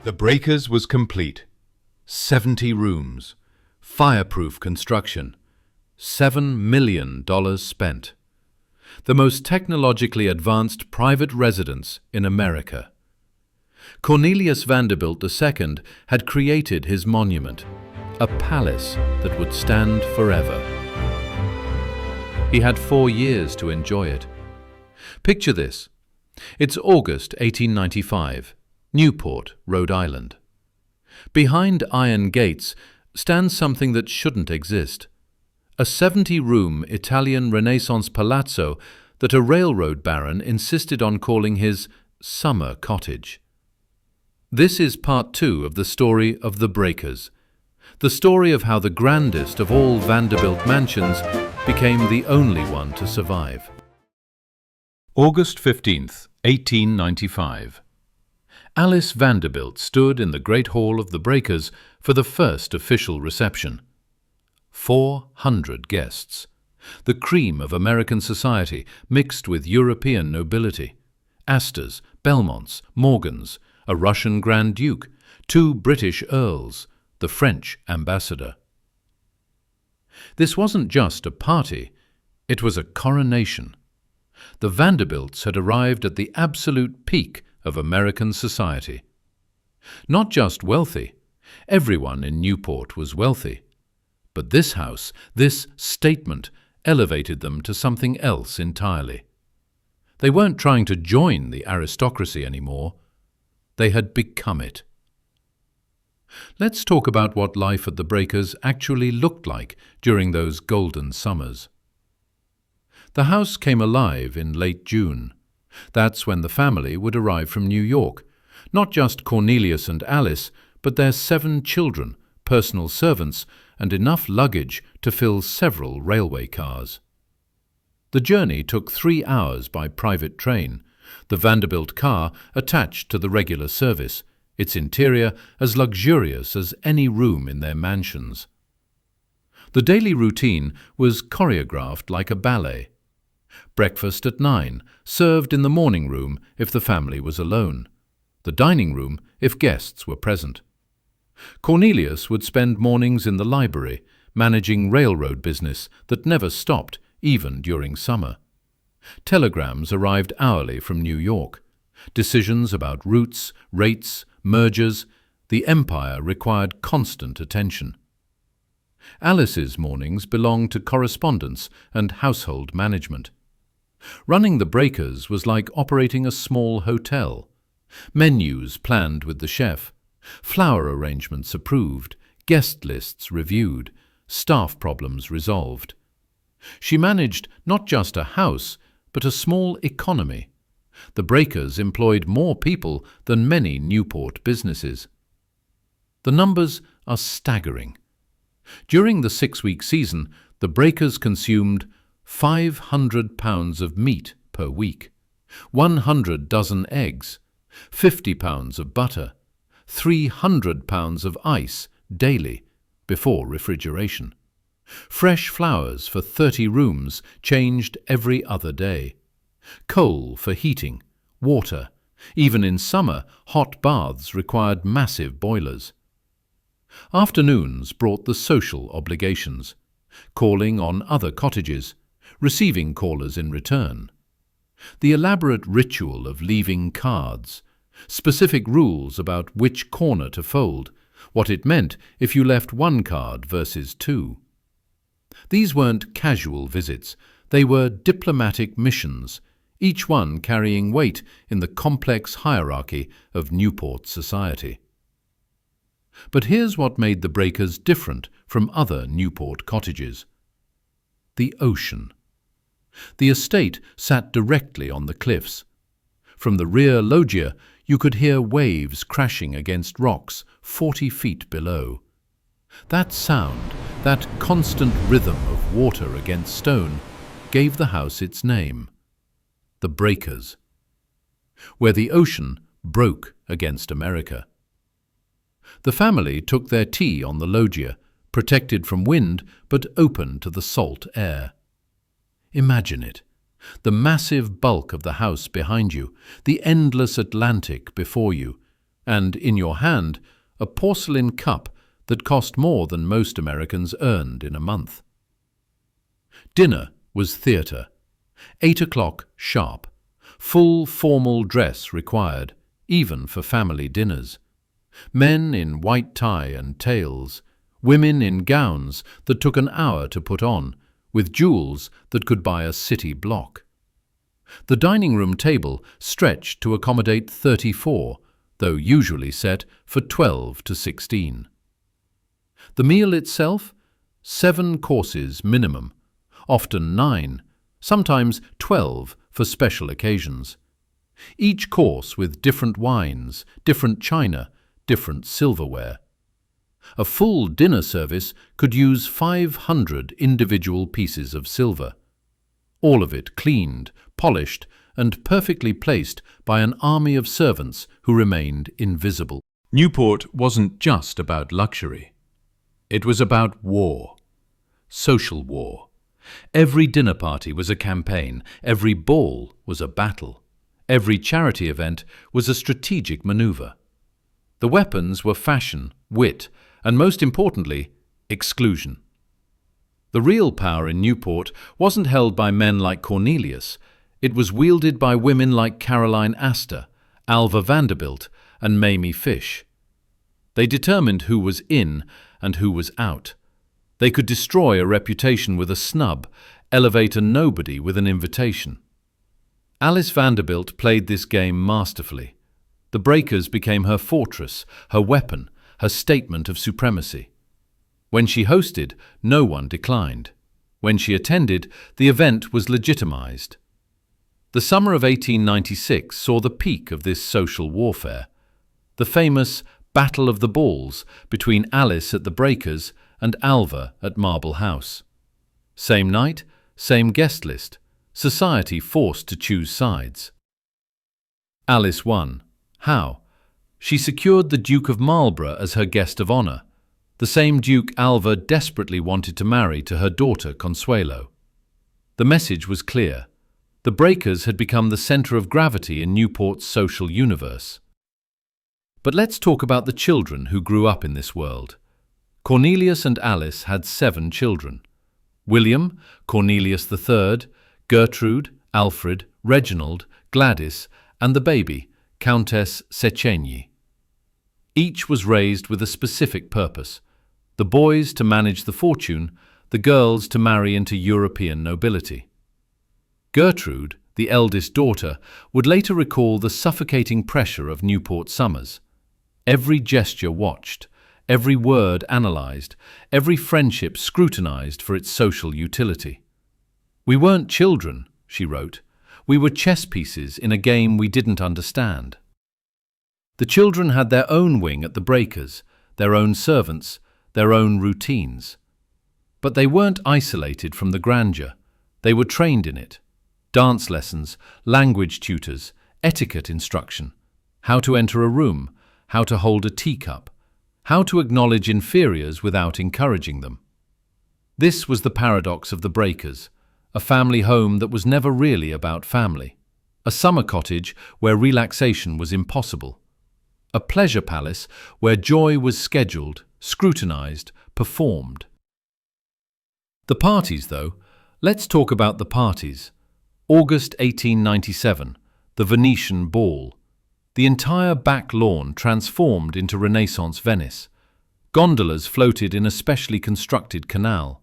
The Breakers was complete. 70 rooms, fireproof construction, $7 million spent. The most technologically advanced private residence in America. Cornelius Vanderbilt II had created his monument, a palace that would stand forever. He had 4 years to enjoy it. Picture this. It's August 1895, Newport, Rhode Island. Behind iron gates stands something that shouldn't exist. A 70-room Italian Renaissance palazzo that a railroad baron insisted on calling his summer cottage. This is part 2 of the story of the Breakers, the story of how the grandest of all Vanderbilt mansions became the only one to survive. August 15th, 1895. Alice Vanderbilt stood in the Great Hall of the Breakers for the first official reception. 400 guests, the cream of American society mixed with European nobility. Astors, Belmonts, Morgans, a Russian Grand Duke, 2 British earls, the French ambassador. This wasn't just a party, it was a coronation. The Vanderbilts had arrived at the absolute peak of American society. Not just wealthy, everyone in Newport was wealthy. But this house, this statement, elevated them to something else entirely. They weren't trying to join the aristocracy anymore. They had become it. Let's talk about what life at the Breakers actually looked like during those golden summers. The house came alive in late June. That's when the family would arrive from New York. Not just Cornelius and Alice, but their 7 children, personal servants, and enough luggage to fill several railway cars. The journey took 3 hours by private train, the Vanderbilt car attached to the regular service, its interior as luxurious as any room in their mansions. The daily routine was choreographed like a ballet. Breakfast at 9, served in the morning room if the family was alone, the dining room if guests were present. Cornelius would spend mornings in the library, managing railroad business that never stopped, even during summer. Telegrams arrived hourly from New York. Decisions about routes, rates, mergers, the empire required constant attention. Alice's mornings belonged to correspondence and household management. Running the Breakers was like operating a small hotel. Menus planned with the chef, flower arrangements approved, guest lists reviewed, staff problems resolved. She managed not just a house, but a small economy. The Breakers employed more people than many Newport businesses. The numbers are staggering. During the 6-week season, the Breakers consumed 500 pounds of meat per week, 100 dozen eggs, 50 pounds of butter, 300 pounds of ice daily before refrigeration. Fresh flowers for 30 rooms changed every other day. Coal for heating, water. Even in summer, hot baths required massive boilers. Afternoons brought the social obligations, calling on other cottages, receiving callers in return. The elaborate ritual of leaving cards, specific rules about which corner to fold, what it meant if you left 1 card versus 2. These weren't casual visits, they were diplomatic missions, each one carrying weight in the complex hierarchy of Newport society. But here's what made the Breakers different from other Newport cottages. The ocean. The estate sat directly on the cliffs. From the rear loggia, you could hear waves crashing against rocks 40 feet below. That sound, that constant rhythm of water against stone, gave the house its name, the Breakers, where the ocean broke against America. The family took their tea on the loggia, protected from wind but open to the salt air. Imagine it, the massive bulk of the house behind you, the endless Atlantic before you, and in your hand, a porcelain cup that cost more than most Americans earned in a month. Dinner was theatre. 8 o'clock sharp. Full formal dress required, even for family dinners. Men in white tie and tails, women in gowns that took an hour to put on, with jewels that could buy a city block. The dining room table stretched to accommodate 34, though usually set for 12 to 16. The meal itself? 7 courses minimum, often 9, sometimes 12 for special occasions. Each course with different wines, different china, different silverware. A full dinner service could use 500 individual pieces of silver, all of it cleaned, polished, and perfectly placed by an army of servants who remained invisible. Newport wasn't just about luxury. It was about war. Social war. Every dinner party was a campaign, every ball was a battle, every charity event was a strategic maneuver. The weapons were fashion, wit, and most importantly, exclusion. The real power in Newport wasn't held by men like Cornelius, it was wielded by women like Caroline Astor, Alva Vanderbilt, and Mamie Fish. They determined who was in and who was out. They could destroy a reputation with a snub, elevate a nobody with an invitation. Alice Vanderbilt played this game masterfully. The breakers became her fortress, her weapon, her statement of supremacy. When she hosted, no one declined. When she attended, the event was legitimized. The summer of 1896 saw the peak of this social warfare. The famous Battle of the Balls between Alice at the Breakers and Alva at Marble House. Same night, same guest list, society forced to choose sides. Alice won. How? She secured the Duke of Marlborough as her guest of honor, the same Duke Alva desperately wanted to marry to her daughter Consuelo. The message was clear. The Breakers had become the center of gravity in Newport's social universe. But let's talk about the children who grew up in this world. Cornelius and Alice had 7 children. William, Cornelius III, Gertrude, Alfred, Reginald, Gladys, and the baby, Countess Sechenyi. Each was raised with a specific purpose: the boys to manage the fortune, the girls to marry into European nobility. Gertrude, the eldest daughter, would later recall the suffocating pressure of Newport summers. Every gesture watched, every word analyzed, every friendship scrutinized for its social utility. "We weren't children," she wrote. "We were chess pieces in a game we didn't understand." The children had their own wing at the Breakers, their own servants, their own routines. But they weren't isolated from the grandeur. They were trained in it. Dance lessons, language tutors, etiquette instruction, how to enter a room, how to hold a teacup, how to acknowledge inferiors without encouraging them. This was the paradox of the Breakers, a family home that was never really about family, a summer cottage where relaxation was impossible, a pleasure palace where joy was scheduled, scrutinized, performed. The parties, though, let's talk about the parties. August 1897, the Venetian Ball. The entire back lawn transformed into Renaissance Venice. Gondolas floated in a specially constructed canal.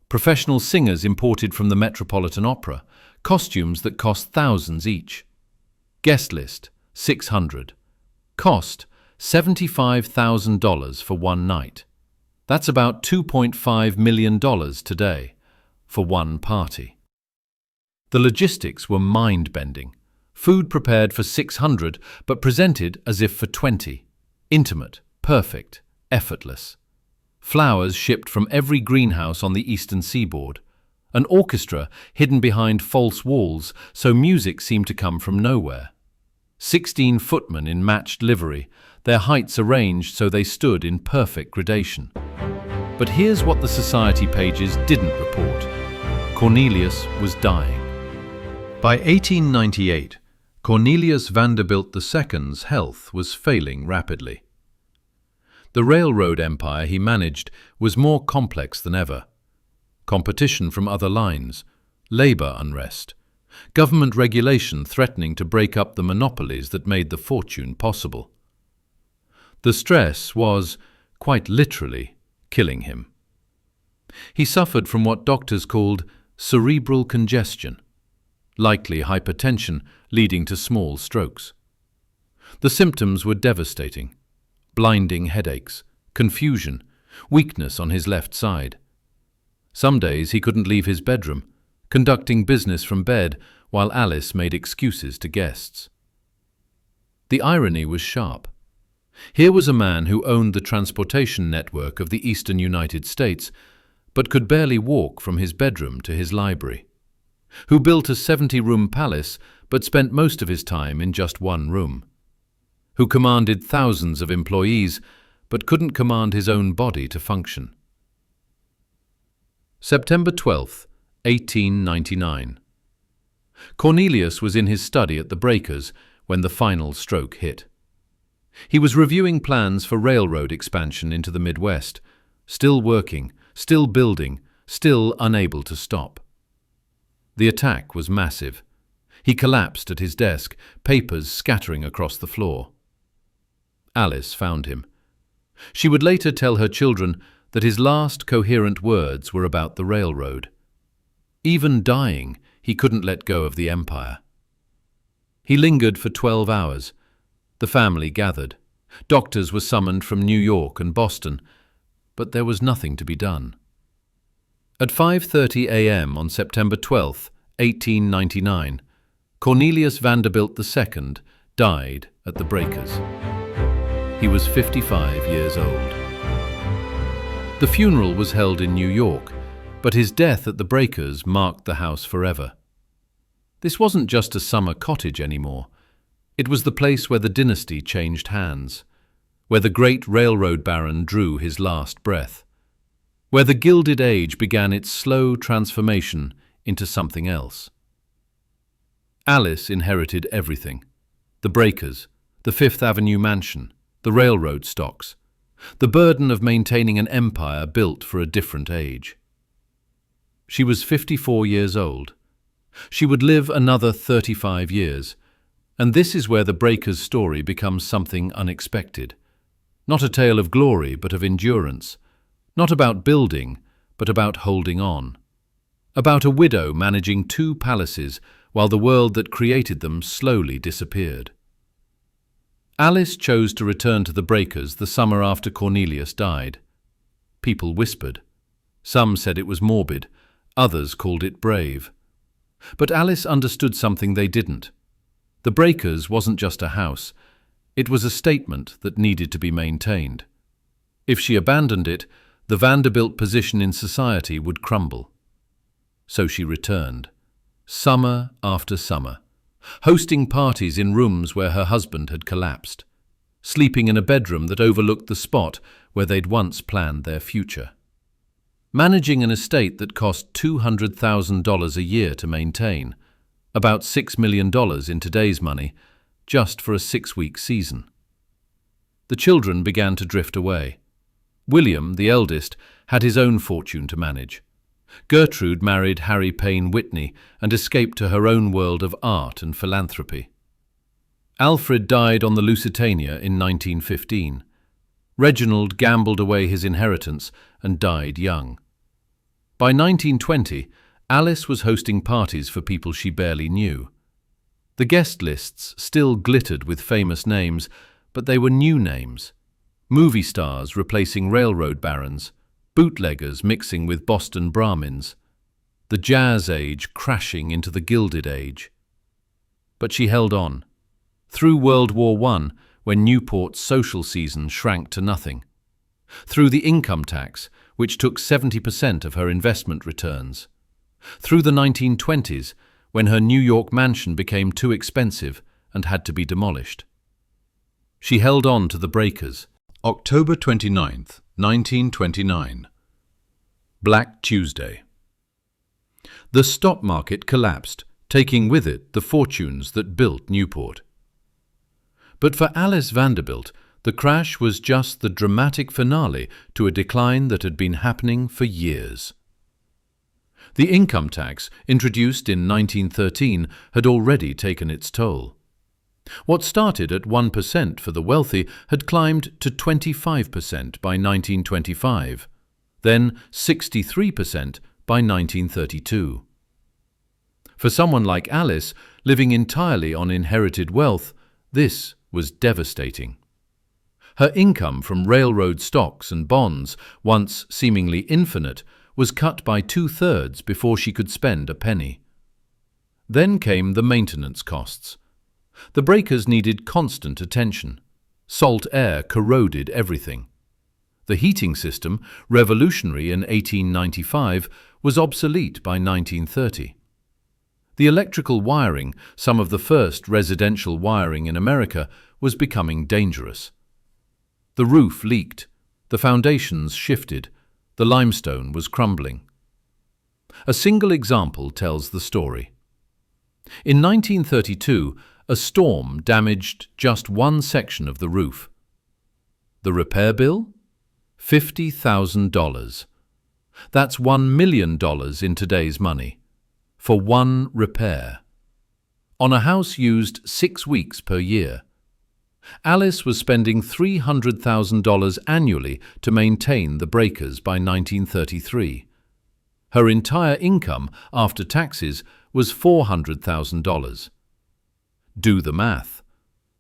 Professional singers imported from the Metropolitan Opera, costumes that cost thousands each. Guest list, 600. Cost, $75,000 for one night. That's about $2.5 million today, for one party. The logistics were mind-bending. Food prepared for 600, but presented as if for 20. Intimate, perfect, effortless. Flowers shipped from every greenhouse on the eastern seaboard. An orchestra hidden behind false walls, so music seemed to come from nowhere. 16 footmen in matched livery, their heights arranged so they stood in perfect gradation. But here's what the society pages didn't report. Cornelius was dying. By 1898, Cornelius Vanderbilt II's health was failing rapidly. The railroad empire he managed was more complex than ever. Competition from other lines, labor unrest, government regulation threatening to break up the monopolies that made the fortune possible. The stress was, quite literally, killing him. He suffered from what doctors called cerebral congestion, likely hypertension leading to small strokes. The symptoms were devastating: blinding headaches, confusion, weakness on his left side. Some days he couldn't leave his bedroom, conducting business from bed while Alice made excuses to guests. The irony was sharp. Here was a man who owned the transportation network of the eastern United States, but could barely walk from his bedroom to his library, who built a 70-room palace but spent most of his time in just one room, who commanded thousands of employees but couldn't command his own body to function. September 12, 1899. Cornelius was in his study at the breakers when the final stroke hit. He was reviewing plans for railroad expansion into the Midwest, still working, still building, still unable to stop. The attack was massive. He collapsed at his desk, papers scattering across the floor. Alice found him. She would later tell her children that his last coherent words were about the railroad. Even dying, he couldn't let go of the empire. He lingered for 12 hours. The family gathered. Doctors were summoned from New York and Boston, but there was nothing to be done. At 5:30 a.m. on September 12, 1899, Cornelius Vanderbilt II died at the breakers. He was 55 years old. The funeral was held in New York, but his death at the breakers marked the house forever. This wasn't just a summer cottage anymore. It was the place where the dynasty changed hands, where the great railroad baron drew his last breath, where the Gilded Age began its slow transformation into something else. Alice inherited everything: the breakers, the Fifth Avenue mansion, the railroad stocks, the burden of maintaining an empire built for a different age. She was 54 years old. She would live another 35 years, and this is where the breakers' story becomes something unexpected. Not a tale of glory, but of endurance. Not about building, but about holding on. About a widow managing 2 palaces while the world that created them slowly disappeared. Alice chose to return to the breakers the summer after Cornelius died. People whispered. Some said it was morbid, others called it brave. But Alice understood something they didn't. The breakers wasn't just a house. It was a statement that needed to be maintained. If she abandoned it, the Vanderbilt position in society would crumble. So she returned, summer after summer, hosting parties in rooms where her husband had collapsed, sleeping in a bedroom that overlooked the spot where they'd once planned their future, managing an estate that cost $200,000 a year to maintain, about $6 million in today's money, just for a 6-week season. The children began to drift away. William, the eldest, had his own fortune to manage. Gertrude married Harry Payne Whitney and escaped to her own world of art and philanthropy. Alfred died on the Lusitania in 1915. Reginald gambled away his inheritance and died young. By 1920, Alice was hosting parties for people she barely knew. The guest lists still glittered with famous names, but they were new names. Movie stars replacing railroad barons, bootleggers mixing with Boston Brahmins, the Jazz Age crashing into the Gilded Age. But she held on. Through World War I, when Newport's social season shrank to nothing. Through the income tax, which took 70% of her investment returns. Through the 1920s, when her New York mansion became too expensive and had to be demolished. She held on to the breakers. October 29th, 1929. Black Tuesday. The stock market collapsed, taking with it the fortunes that built Newport. But for Alice Vanderbilt, the crash was just the dramatic finale to a decline that had been happening for years. The income tax, introduced in 1913, had already taken its toll. What started at 1% for the wealthy had climbed to 25% by 1925, then 63% by 1932. For someone like Alice, living entirely on inherited wealth, this was devastating. Her income from railroad stocks and bonds, once seemingly infinite, was cut by 2/3 before she could spend a penny. Then came the maintenance costs. The breakers needed constant attention. Salt air corroded everything. The heating system, revolutionary in 1895, was obsolete by 1930. The electrical wiring, some of the first residential wiring in America, was becoming dangerous. The roof leaked, the foundations shifted, the limestone was crumbling. A single example tells the story. In 1932, a storm damaged just one section of the roof. The repair bill? $50,000. That's $1 million in today's money, for one repair. On a house used 6 weeks per year. Alice was spending $300,000 annually to maintain the breakers by 1933. Her entire income, after taxes, was $400,000. Do the math.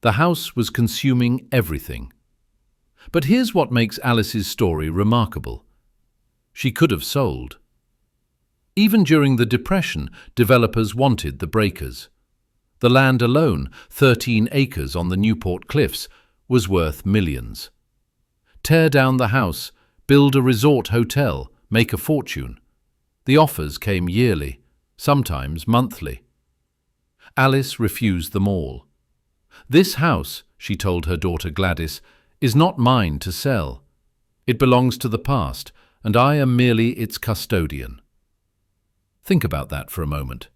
The house was consuming everything. But here's what makes Alice's story remarkable. She could have sold. Even during the Depression, developers wanted the breakers. The land alone, 13 acres on the Newport cliffs, was worth millions. Tear down the house, build a resort hotel, make a fortune. The offers came yearly, sometimes monthly. Alice refused them all. "This house," she told her daughter Gladys, "is not mine to sell. It belongs to the past, and I am merely its custodian." Think about that for a moment.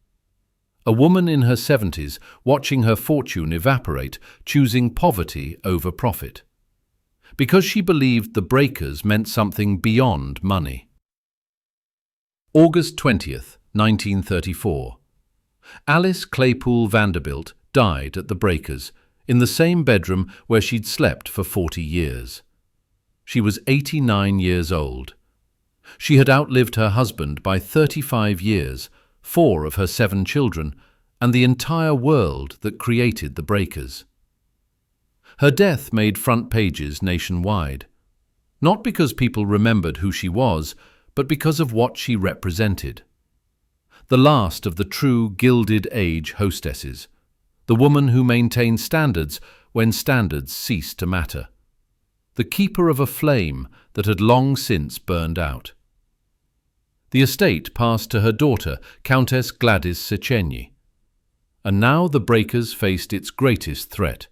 A woman in her 70s, watching her fortune evaporate, choosing poverty over profit. Because she believed the breakers meant something beyond money. August 20th, 1934. Alice Claypool Vanderbilt died at the breakers, in the same bedroom where she'd slept for 40 years. She was 89 years old. She had outlived her husband by 35 years, 4 of her 7 children, and the entire world that created the breakers. Her death made front pages nationwide, not because people remembered who she was, but because of what she represented. The last of the true Gilded Age hostesses, the woman who maintained standards when standards ceased to matter, the keeper of a flame that had long since burned out. The estate passed to her daughter, Countess Gladys Sechenyi. And now the breakers faced its greatest threat: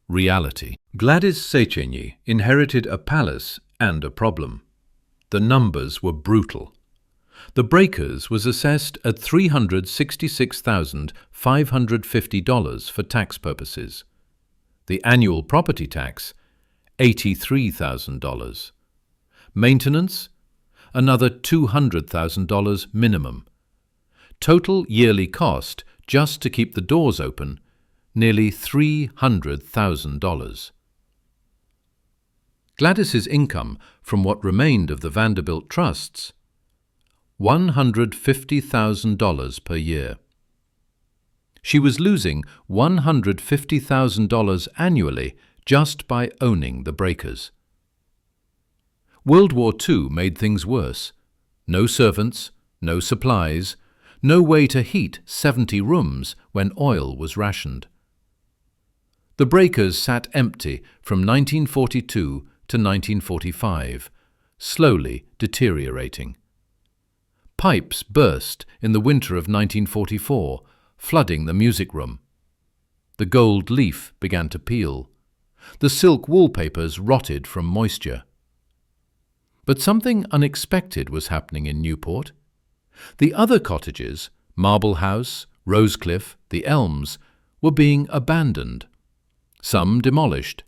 reality. Gladys Sechenyi inherited a palace and a problem. The numbers were brutal. The breakers was assessed at $366,550 for tax purposes. The annual property tax, $83,000. Maintenance, another $200,000 minimum. Total yearly cost, just to keep the doors open, nearly $300,000. Gladys's income from what remained of the Vanderbilt trusts, $150,000 per year. She was losing $150,000 annually just by owning the breakers. World War II made things worse. No servants, no supplies, no way to heat 70 rooms when oil was rationed. The breakers sat empty from 1942 to 1945, slowly deteriorating. Pipes burst in the winter of 1944, flooding the music room. The gold leaf began to peel. The silk wallpapers rotted from moisture. But something unexpected was happening in Newport. The other cottages, Marble House, Rosecliff, the elms, were being abandoned. Some demolished,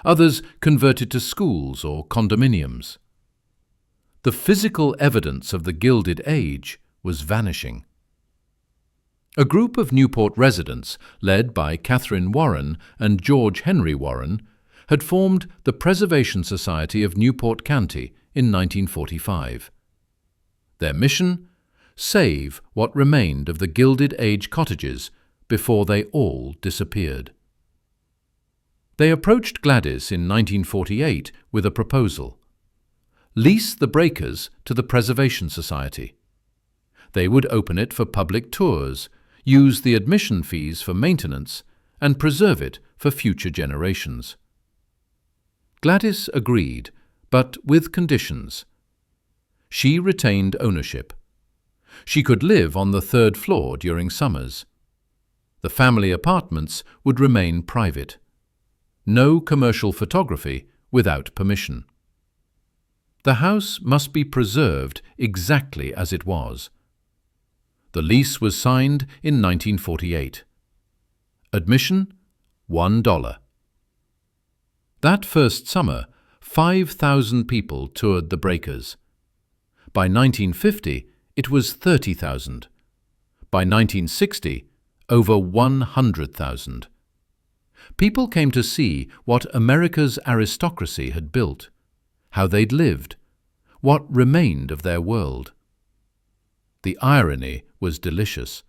others converted to schools or condominiums. The physical evidence of the Gilded Age was vanishing. A group of Newport residents, led by Catherine Warren and George Henry Warren, had formed the Preservation Society of Newport County in 1945. Their mission? Save what remained of the Gilded Age cottages before they all disappeared. They approached Gladys in 1948 with a proposal. Lease the breakers to the Preservation Society. They would open it for public tours, use the admission fees for maintenance, and preserve it for future generations. Gladys agreed, but with conditions. She retained ownership. She could live on the third floor during summers. The family apartments would remain private. No commercial photography without permission. The house must be preserved exactly as it was. The lease was signed in 1948. Admission, $1. That first summer, 5,000 people toured the breakers. By 1950, it was 30,000. By 1960, over 100,000. People came to see what America's aristocracy had built, how they'd lived, what remained of their world. The irony was delicious.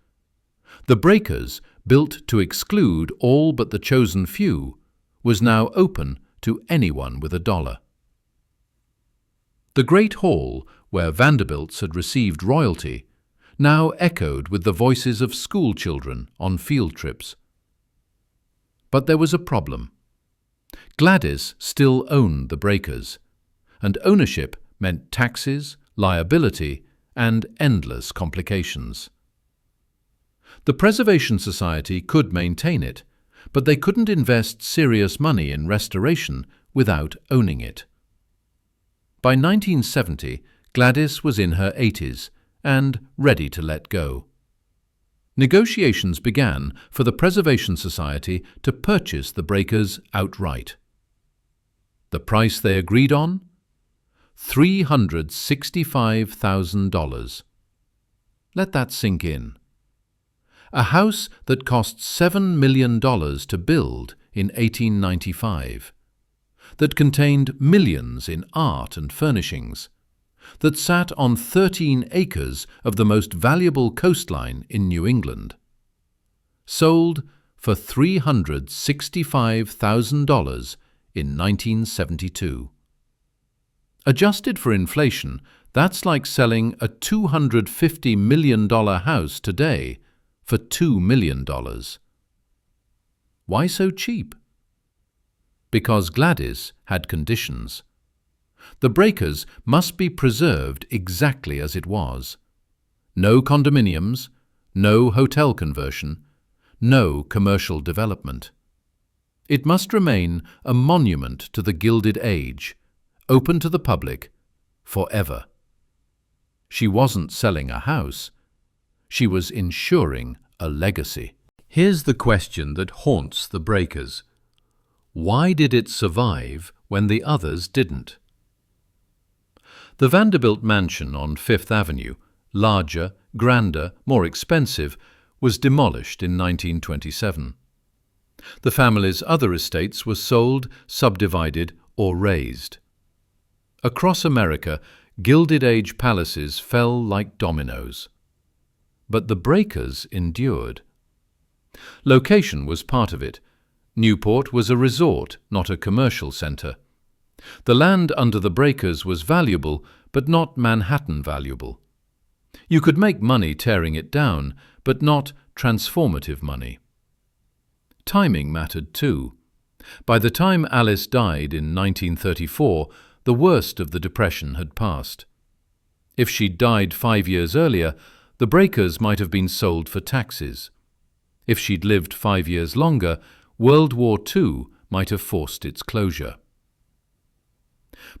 The breakers, built to exclude all but the chosen few, was now open to anyone with $1. The Great Hall, where Vanderbilts had received royalty, now echoed with the voices of school children on field trips. But there was a problem. Gladys still owned the breakers, and ownership meant taxes, liability, and endless complications. The Preservation Society could maintain it, but they couldn't invest serious money in restoration without owning it. By 1970, Gladys was in her 80s and ready to let go. Negotiations began for the Preservation Society to purchase the breakers outright. The price they agreed on? $365,000. Let that sink in. A house that cost $7 million to build in 1895, that contained millions in art and furnishings, that sat on 13 acres of the most valuable coastline in New England, sold for $365,000 in 1972. Adjusted for inflation, that's like selling a $250 million house today for $2 million. Why so cheap? Because Gladys had conditions. The breakers must be preserved exactly as it was. No condominiums, no hotel conversion, no commercial development. It must remain a monument to the Gilded Age, open to the public, forever. She wasn't selling a house. She was ensuring a legacy. Here's the question that haunts the breakers. Why did it survive when the others didn't? The Vanderbilt mansion on Fifth Avenue, larger, grander, more expensive, was demolished in 1927. The family's other estates were sold, subdivided, or razed. Across America, Gilded Age palaces fell like dominoes. But the breakers endured. Location was part of it. Newport was a resort, not a commercial center. The land under the breakers was valuable, but not Manhattan valuable. You could make money tearing it down, but not transformative money. Timing mattered too. By the time Alice died in 1934, the worst of the Depression had passed. If she'd died 5 years earlier, the breakers might have been sold for taxes. If she'd lived 5 years longer, World War II might have forced its closure.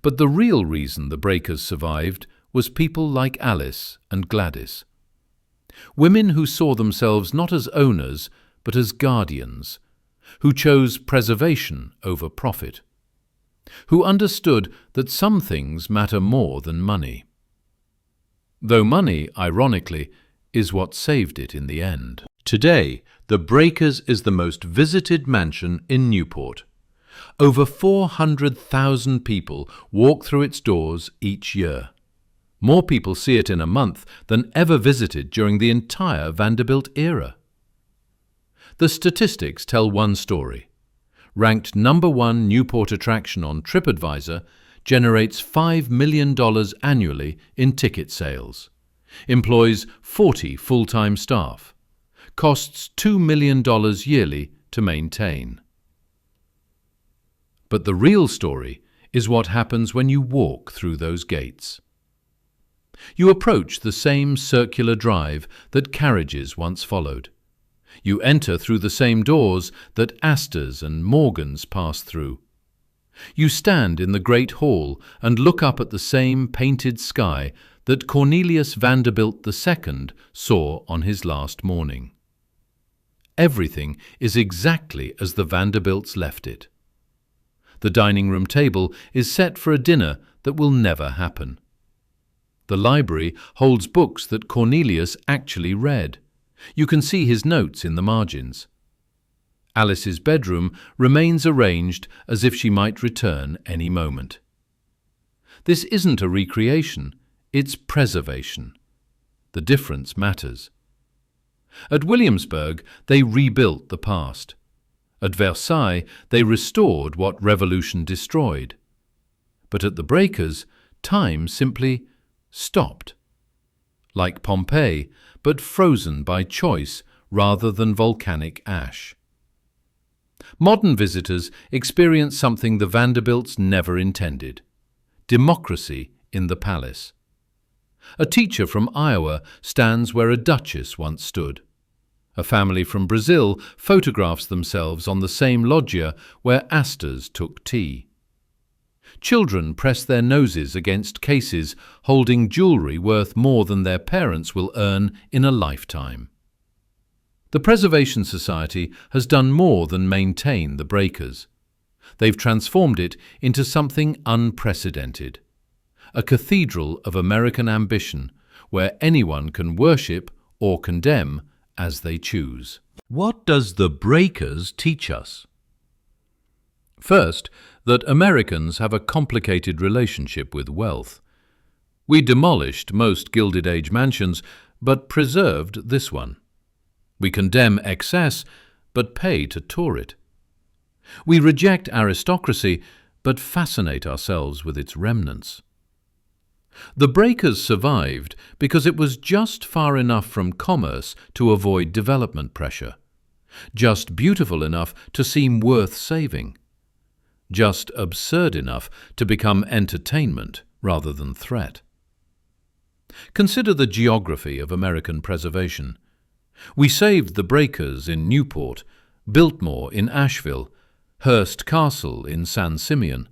But the real reason the breakers survived was people like Alice and Gladys. Women who saw themselves not as owners, but as guardians, who chose preservation over profit, who understood that some things matter more than money. Though money, ironically, is what saved it in the end. Today, the Breakers is the most visited mansion in Newport. Over 400,000 people walk through its doors each year. More people see it in a month than ever visited during the entire Vanderbilt era. The statistics tell one story. Ranked #1 Newport attraction on TripAdvisor, generates $5 million annually in ticket sales, employs 40 full-time staff, costs $2 million yearly to maintain. But the real story is what happens when you walk through those gates. You approach the same circular drive that carriages once followed. You enter through the same doors that Astors and Morgans passed through. You stand in the great hall and look up at the same painted sky that Cornelius Vanderbilt II saw on his last morning. Everything is exactly as the Vanderbilts left it. The dining room table is set for a dinner that will never happen. The library holds books that Cornelius actually read. You can see his notes in the margins. Alice's bedroom remains arranged as if she might return any moment. This isn't a recreation, it's preservation. The difference matters. At Williamsburg, they rebuilt the past. At Versailles, they restored what revolution destroyed. But at the Breakers, time simply stopped. Like Pompeii, but frozen by choice rather than volcanic ash. Modern visitors experience something the Vanderbilts never intended: democracy in the palace. A teacher from Iowa stands where a duchess once stood. A family from Brazil photographs themselves on the same loggia where Astors took tea. Children press their noses against cases holding jewelry worth more than their parents will earn in a lifetime. The Preservation Society has done more than maintain the Breakers. They've transformed it into something unprecedented. A cathedral of American ambition where anyone can worship or condemn as they choose. What does the Breakers teach us? First, that Americans have a complicated relationship with wealth. We demolished most Gilded Age mansions, but preserved this one. We condemn excess, but pay to tour it. We reject aristocracy, but fascinate ourselves with its remnants. The Breakers survived because it was just far enough from commerce to avoid development pressure, just beautiful enough to seem worth saving, just absurd enough to become entertainment rather than threat. Consider the geography of American preservation. We saved the Breakers in Newport, Biltmore in Asheville, Hearst Castle in San Simeon,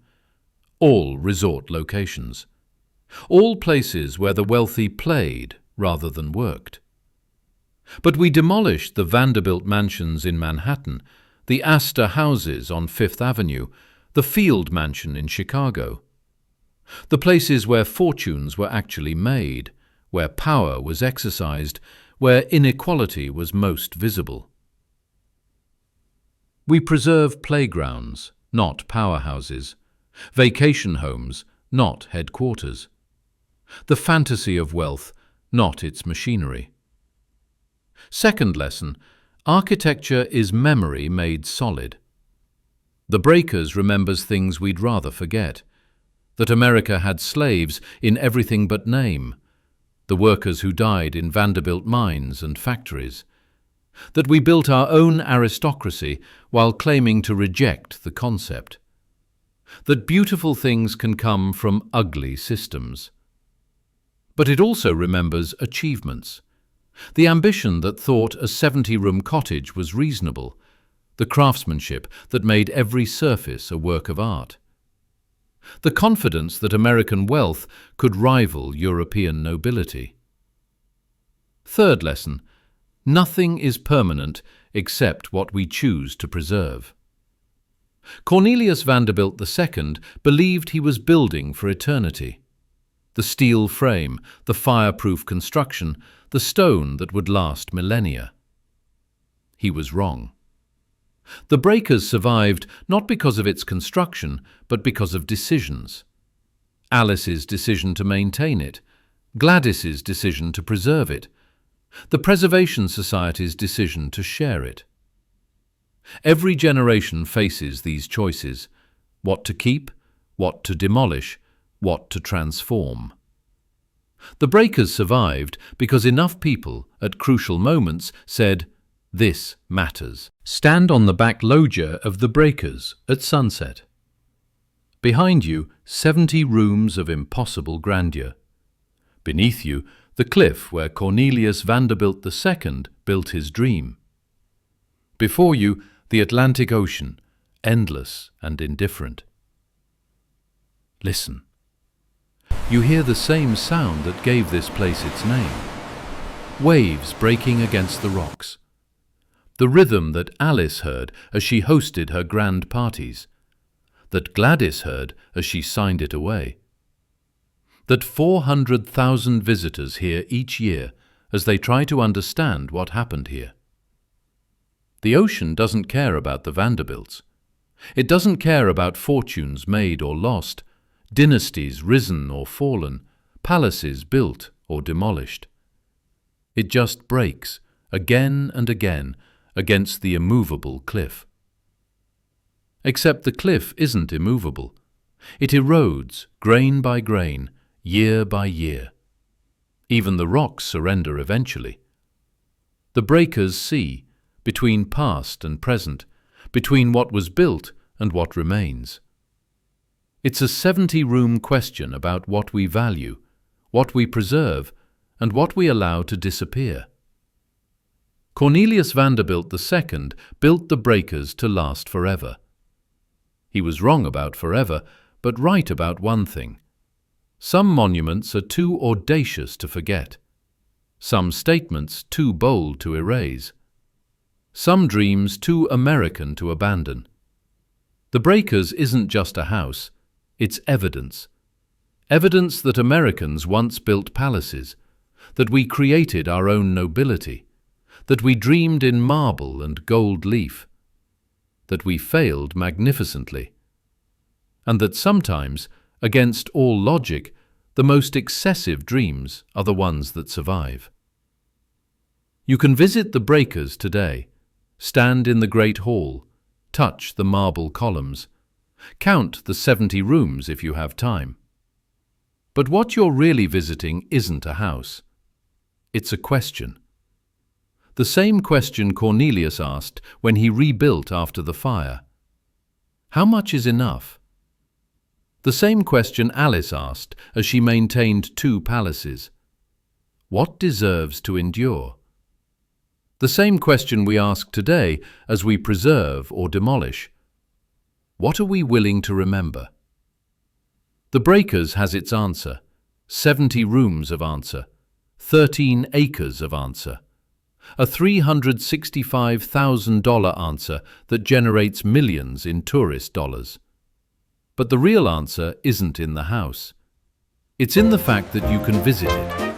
all resort locations, all places where the wealthy played rather than worked. But we demolished the Vanderbilt mansions in Manhattan, the Astor houses on Fifth Avenue, the Field Mansion in Chicago. The places where fortunes were actually made, where power was exercised, where inequality was most visible. We preserve playgrounds, not powerhouses, vacation homes, not headquarters. The fantasy of wealth, not its machinery. Second lesson, architecture is memory made solid. The Breakers remembers things we'd rather forget. That America had slaves in everything but name. The workers who died in Vanderbilt mines and factories. That we built our own aristocracy while claiming to reject the concept. That beautiful things can come from ugly systems. But it also remembers achievements. The ambition that thought a 70-room cottage was reasonable. The craftsmanship that made every surface a work of art. The confidence that American wealth could rival European nobility. Third lesson: nothing is permanent except what we choose to preserve. Cornelius Vanderbilt II believed he was building for eternity. The steel frame, the fireproof construction, the stone that would last millennia. He was wrong. The breakers survived not because of its construction, but because of decisions. Alice's decision to maintain it, Gladys's decision to preserve it, the Preservation Society's decision to share it. Every generation faces these choices: what to keep, what to demolish, what to transform. The breakers survived because enough people, at crucial moments, said, "This matters." Stand on the back loggia of the breakers at sunset. Behind you, 70 rooms of impossible grandeur. Beneath you, the cliff where Cornelius Vanderbilt II built his dream. Before you, the Atlantic Ocean, endless and indifferent. Listen. You hear the same sound that gave this place its name. Waves breaking against the rocks. The rhythm that Alice heard as she hosted her grand parties. That Gladys heard as she signed it away. That 400,000 visitors hear each year as they try to understand what happened here. The ocean doesn't care about the Vanderbilts. It doesn't care about fortunes made or lost, dynasties risen or fallen, palaces built or demolished. It just breaks, again and again, against the immovable cliff. Except the cliff isn't immovable. It erodes, grain by grain, year by year. Even the rocks surrender eventually. The breakers see, between past and present, between what was built and what remains. It's a 70-room question about what we value, what we preserve, and what we allow to disappear. Cornelius Vanderbilt II built the breakers to last forever. He was wrong about forever, but right about one thing. Some monuments are too audacious to forget. Some statements too bold to erase. Some dreams too American to abandon. The breakers isn't just a house, it's evidence. Evidence that Americans once built palaces, that we created our own nobility, that we dreamed in marble and gold leaf, that we failed magnificently, and that sometimes, against all logic, the most excessive dreams are the ones that survive. You can visit the breakers today, stand in the Great Hall, touch the marble columns, count the 70 rooms if you have time. But what you're really visiting isn't a house. It's a question. The same question Cornelius asked when he rebuilt after the fire. How much is enough? The same question Alice asked as she maintained 2 palaces. What deserves to endure? The same question we ask today as we preserve or demolish. What are we willing to remember? The breakers has its answer, 70 rooms of answer, 13 acres of answer, a $365,000 answer that generates millions in tourist dollars. But the real answer isn't in the house. It's in the fact that you can visit it.